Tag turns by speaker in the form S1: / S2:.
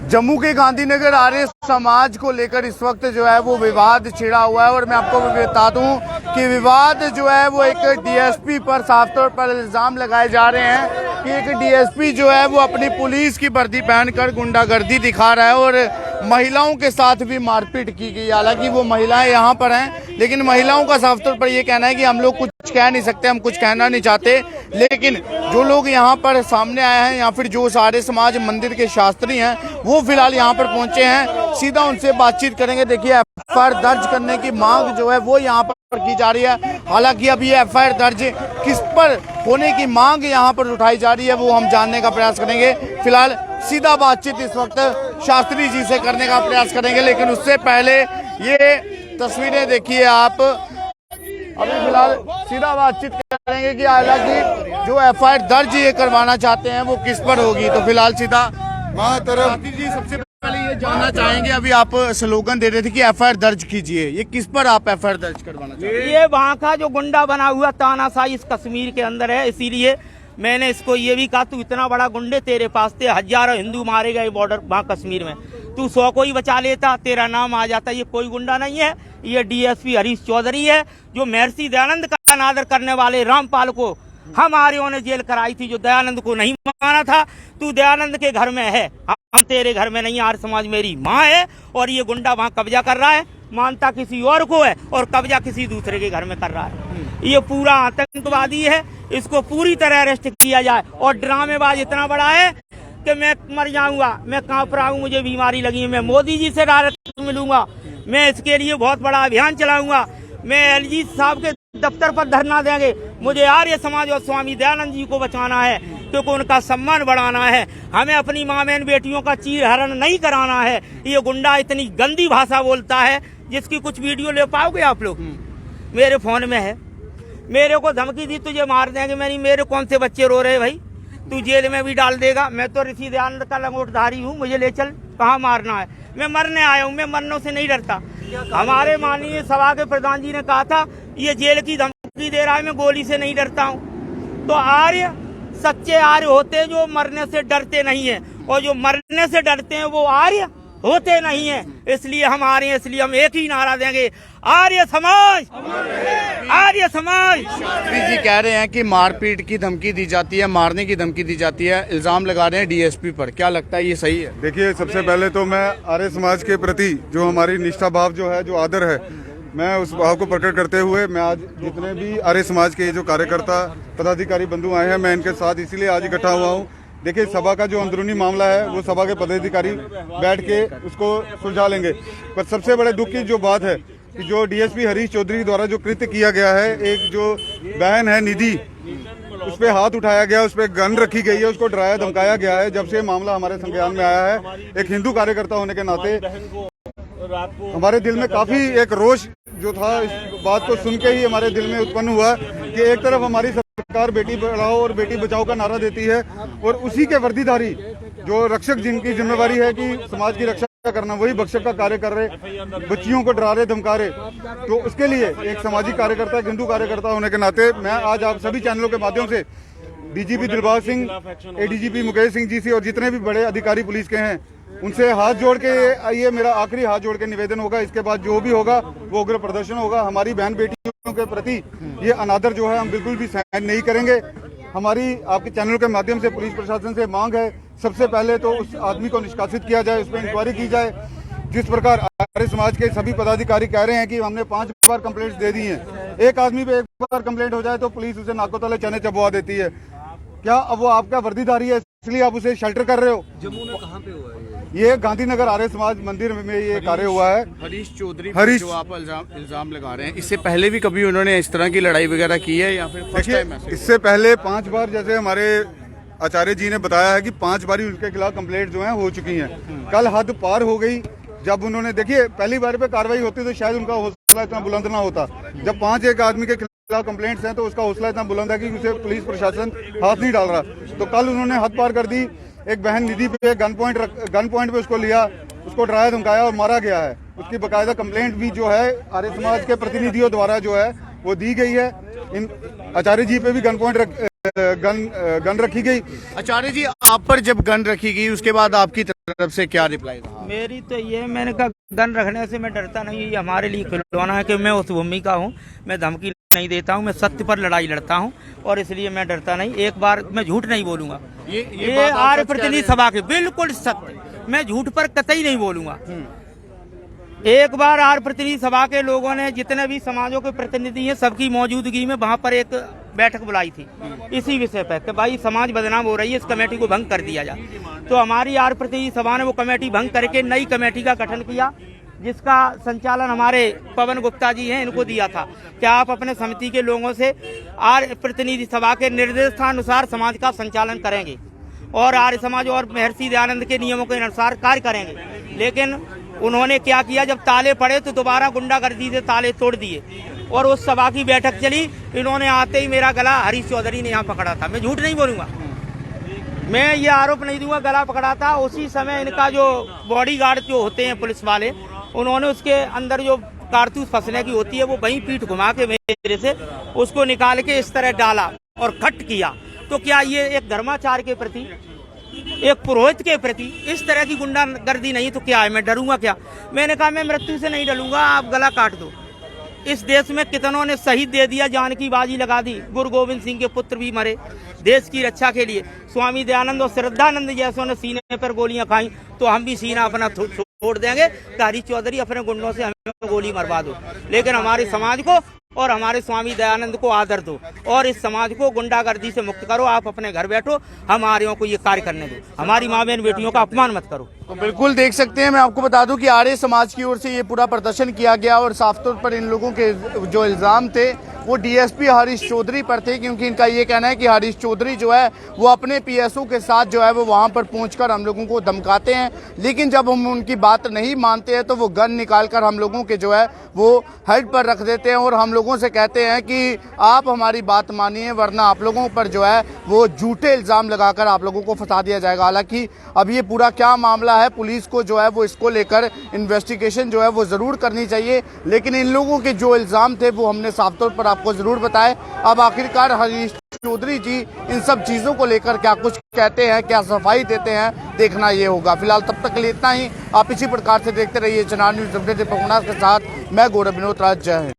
S1: जम्मू के गांधीनगर आर्य समाज को लेकर इस वक्त जो है वो विवाद छिड़ा हुआ है और मैं आपको बता दूं कि विवाद जो है वो एक डीएसपी पर साफ तौर पर इल्जाम लगाए जा रहे हैं कि एक डीएसपी जो है वो अपनी पुलिस की वर्दी पहनकर गुंडागर्दी दिखा रहा है और महिलाओं के साथ भी मारपीट की गई। हालांकि वो महिलाएं यहाँ पर हैं, लेकिन महिलाओं का साफ तौर पर ये कहना है कि हम लोग कुछ कह नहीं सकते, हम कुछ कहना नहीं चाहते। लेकिन जो लोग यहाँ पर सामने आए हैं या फिर जो आर्य समाज मंदिर के शास्त्री हैं वो फिलहाल यहाँ पर पहुंचे हैं, सीधा उनसे बातचीत करेंगे। देखिए एफआईआर दर्ज करने की मांग जो है वो यहाँ पर की जा रही है। हालांकि अब ये एफआईआर दर्ज किस पर होने की मांग यहाँ पर उठाई जा रही है वो हम जानने का प्रयास करेंगे। फिलहाल सीधा बातचीत इस वक्त शास्त्री जी से करने का प्रयास करेंगे, लेकिन उससे पहले ये तस्वीरें देखिए आप। अभी फिलहाल सीधा बातचीत करेंगे कि हालांकि जो एफआईआर दर्ज ये करवाना चाहते हैं वो किस पर होगी। तो फिलहाल सीधा शास्त्री जी सबसे पहले ये जानना चाहेंगे, अभी आप स्लोगन दे रहे थे कि एफआईआर दर्ज कीजिए, ये किस पर आप एफआईआर दर्ज करवाना चाहते हैं?
S2: ये वहाँ का जो गुंडा बना हुआ तानाशाही इस कश्मीर के अंदर है, इसीलिए मैंने इसको ये भी कहा तू इतना बड़ा गुंडे तेरे पास थे, हजारों हिंदू मारे गए बॉर्डर वहाँ कश्मीर में, तू 100 को ही बचा लेता, तेरा नाम आ जाता। ये कोई गुंडा नहीं है, ये डीएसपी हरीश चौधरी है जो महर्षि दयानंद का अनादर करने वाले रामपाल को हमारे ने जेल कराई थी, जो दयानंद को नहीं माना था। तू दयानंद के घर में है, हम तेरे घर में नहीं। आर्य समाज मेरी माँ है और ये गुंडा वहाँ कब्जा कर रहा है, मानता किसी और को है और कब्जा किसी दूसरे के घर में कर रहा है। ये पूरा आतंकवादी है, इसको पूरी तरह अरेस्ट किया जाए। और ड्रामेबाज इतना बड़ा है कि मैं मर जाऊंगा, मैं कांप रहा हूँ, मुझे बीमारी लगी है, मैं मोदी जी से डायरेक्ट मिलूंगा, मैं इसके लिए बहुत बड़ा अभियान चलाऊंगा, मैं एलजी साहब के दफ्तर पर धरना देंगे। मुझे आर्य समाज और स्वामी दयानंद जी को बचाना है क्योंकि उनका सम्मान बढ़ाना है। हमें अपनी माँ बहन बेटियों का चीर हरण नहीं कराना है। ये गुंडा इतनी गंदी भाषा बोलता है जिसकी कुछ वीडियो ले पाओगे आप लोग, मेरे फोन में है। मेरे को धमकी दी तुझे मार देंगे, मेरे कौन से बच्चे रो रहे भाई, तू जेल में भी डाल देगा। मैं तो ऋषि दयानंद का लंगोटधारी हूँ, मुझे ले चल, कहाँ मारना है, मैं मरने आया हूँ, मैं मरने से नहीं डरता। हमारे माननीय सभा के प्रधान जी ने कहा था ये जेल की धमकी दे रहा है, मैं गोली से नहीं डरता हूँ। तो आर्य सच्चे आर्य होते हैं जो मरने से डरते नहीं है, और जो मरने से डरते हैं वो आर्य होते नहीं है। इसलिए हम आ रहे हैं, इसलिए हम एक ही नारा देंगे, आर्य समाज, आर्य समाज।
S1: जी कह रहे हैं कि मारपीट की धमकी दी जाती है, मारने की धमकी दी जाती है, इल्जाम लगा रहे हैं डीएसपी पर, क्या लगता है ये सही है?
S3: देखिए, सबसे पहले तो मैं आर्य समाज के प्रति जो हमारी निष्ठा भाव जो है, जो आदर है, मैं उस भाव को प्रकट करते हुए मैं आज जितने भी आर्य समाज के जो कार्यकर्ता पदाधिकारी बंधु आए हैं, मैं इनके साथ इसीलिए आज इकट्ठा हुआ हूँ। देखिए, सभा का जो अंदरूनी मामला है वो सभा के पदाधिकारी बैठ के उसको सुलझा लेंगे। पर सबसे बड़े दुख की जो बात है कि जो डीएसपी हरीश चौधरी द्वारा जो कृत्य किया गया है, एक जो बहन है निधि, उस पर हाथ उठाया गया, उस पर गन रखी गई है, उसको डराया धमकाया गया है। जब से मामला हमारे संज्ञान में आया है, एक हिंदू कार्यकर्ता होने के नाते हमारे दिल में काफी एक रोष जो था, इस बात को सुन के ही हमारे दिल में उत्पन्न हुआ कि एक तरफ हमारी सरकार बेटी पढ़ाओ और बेटी बचाओ का नारा देती है और उसी के वर्दीधारी जो रक्षक जिनकी जिम्मेवारी है कि समाज की रक्षा करना, वही भक्षक का कार्य कर रहे, बच्चियों को डरा रहे, धमका रहे। तो उसके लिए एक सामाजिक कार्यकर्ता, एक हिंदू कार्यकर्ता होने के नाते मैं आज आप सभी चैनलों के माध्यम से डीजीपी दिलबाग सिंह, एडीजीपी मुकेश सिंह जी से और जितने भी बड़े अधिकारी पुलिस के हैं उनसे हाथ जोड़ के, ये मेरा आखिरी हाथ जोड़ के निवेदन होगा। इसके बाद जो भी होगा वो उग्र प्रदर्शन होगा। हमारी बहन बेटियों के प्रति ये अनादर जो है हम बिल्कुल भी सहन नहीं करेंगे। हमारी आपके चैनल के माध्यम से पुलिस प्रशासन से मांग है, सबसे पहले तो उस आदमी को निष्कासित किया जाए, उस पर इंक्वायरी की जाए। जिस प्रकार आर्य समाज के सभी पदाधिकारी कह रहे हैं कि हमने 5 बार कंप्लेंट्स दे दी हैं, एक आदमी पे 1 बार कंप्लेंट हो जाए तो पुलिस उसे नाकों तले चने चबवा देती है। क्या अब वो आपका वर्दीधारी है इसलिए आप उसे शेल्टर कर रहे हो? जम्मू में कहाँ पे हुआ है ये? गांधीनगर आर्य समाज मंदिर में ये कार्य हुआ है।
S1: हरीश चौधरी जो आप इल्जाम लगा रहे हैं, इससे पहले भी कभी उन्होंने इस तरह की लड़ाई वगैरह की है या फिर फर्स्ट टाइम?
S3: इससे पहले 5 बार, जैसे हमारे आचार्य जी ने बताया है कि 5 बार ही उनके खिलाफ कंप्लेंट जो है हो चुकी हैं। कल हद पार हो गई जब उन्होंने, देखिए पहली बार पे कार्रवाई होती तो शायद उनका हौसला इतना बुलंद ना होता। जब 5 एक आदमी के खिलाफ कंप्लेंट्स हैं तो उसका हौसला इतना बुलंद है कि उसे पुलिस प्रशासन हाथ नहीं डाल रहा। तो कल उन्होंने हद पार कर दी। एक बहन निधि पे गन पॉइंट पे उसको लिया, उसको डराया धमकाया और मारा गया है। उसकी बकायदा कंप्लेंट भी जो है आर्य समाज के प्रतिनिधियों द्वारा जो है वो दी गई है। इन आचार्य जी पे भी गन पॉइंट गन रखी गई।
S1: आचार्य जी, आप पर जब गन रखी गई उसके बाद आपकी तरफ से क्या रिप्लाई था?
S2: मेरी तो ये, मैंने कहा गन रखने से मैं डरता नहीं, ये हमारे लिए खिलौना है कि मैं उस भूमि का हूँ, मैं धमकी नहीं देता हूँ, मैं सत्य पर लड़ाई लड़ता हूँ और इसलिए मैं डरता नहीं। एक बार मैं झूठ नहीं बोलूंगा। ये आर्य प्रतिनिधि सभा के बिल्कुल सत्य, मैं झूठ पर कतई नहीं बोलूंगा। एक बार आर्य प्रतिनिधि सभा के लोगों ने, जितने भी समाजों के प्रतिनिधि हैं, सबकी मौजूदगी में वहां पर एक बैठक बुलाई थी इसी विषय पर कि भाई समाज बदनाम हो रही है, इस कमेटी को भंग कर दिया जाए। तो हमारी आर्य प्रतिनिधि सभा ने वो कमेटी भंग करके नई कमेटी का गठन किया, जिसका संचालन हमारे पवन गुप्ता जी हैं, इनको दिया था कि आप अपने समिति के लोगों से आर्य प्रतिनिधि सभा के निर्देशानुसार समाज का संचालन करेंगे और आर्य समाज और महर्षि दयानंद के नियमों के अनुसार कार्य करेंगे। लेकिन उन्होंने क्या किया, जब ताले पड़े तो दोबारा गुंडागर्दी से ताले तोड़ दिए और उस सभा की बैठक चली। इन्होंने आते ही मेरा गला हरीश चौधरी ने यहाँ पकड़ा था, मैं झूठ नहीं बोलूंगा, मैं ये आरोप नहीं दूंगा, गला पकड़ा था। उसी समय इनका जो बॉडीगार्ड जो होते हैं पुलिस वाले, उन्होंने उसके अंदर जो कारतूस फंसने की होती है वो वहीं पीठ घुमा के मेरे से उसको निकाल के इस तरह डाला और खट किया। तो क्या ये एक धर्माचार के प्रति, एक पुरोहित के प्रति इस तरह की गुंडागर्दी नहीं तो क्या है? मैं डरूंगा क्या? मैंने कहा मैं मृत्यु से नहीं डरूंगा, आप गला काट दो। इस देश में कितनों ने शहीद दे दिया, जान की बाजी लगा दी, गुरु गोविंद सिंह के पुत्र भी मरे देश की रक्षा के लिए, स्वामी दयानंद और श्रद्धानंद जैसों ने सीने पर गोलियां खाई, तो हम भी सीना अपना छोड़ देंगे कि हरीश चौधरी अपने गुंडों से हमें गोली मरवा दो। लेकिन हमारे समाज को और हमारे स्वामी दयानंद को आदर दो और इस समाज को गुंडागर्दी से मुक्त करो। आप अपने घर बैठो, हम आर्यों को ये कार्य करने दो, हमारी माँ बहन बेटियों का अपमान मत करो।
S1: तो बिल्कुल देख सकते हैं, मैं आपको बता दूं कि आर्य समाज की ओर से ये पूरा प्रदर्शन किया गया और साफ तौर पर इन लोगों के जो इल्जाम थे वो डीएसपी हरीश चौधरी पर थे, क्योंकि इनका ये कहना है कि हरीश चौधरी जो है वो अपने पीएसओ के साथ जो है वो वहां पर पहुंचकर हम लोगों को धमकाते हैं, लेकिन जब हम उनकी बात नहीं मानते हैं तो वो गन निकालकर हम लोगों के जो है वो हेड पर रख देते हैं और हम लोगों से कहते हैं कि आप हमारी बात मानिए वरना आप लोगों पर जो है वो झूठे इल्जाम लगाकर आप लोगों को फंसा दिया जाएगा। हालांकि अब ये पूरा क्या मामला है, पुलिस को जो है वो इसको लेकर इन्वेस्टिगेशन जो है वो जरूर करनी चाहिए, लेकिन इन लोगों के जो इल्जाम थे वो हमने साफ तौर पर आपको जरूर बताए। अब आखिरकार हरीश चौधरी जी इन सब चीजों को लेकर क्या कुछ कहते हैं, क्या सफाई देते हैं, देखना ये होगा। फिलहाल तब तक के लिए इतना ही। आप इसी प्रकार से देखते रहिए चनार न्यूज अपडेट के साथ। मैं गौरव विनोद राज, जय हिंद।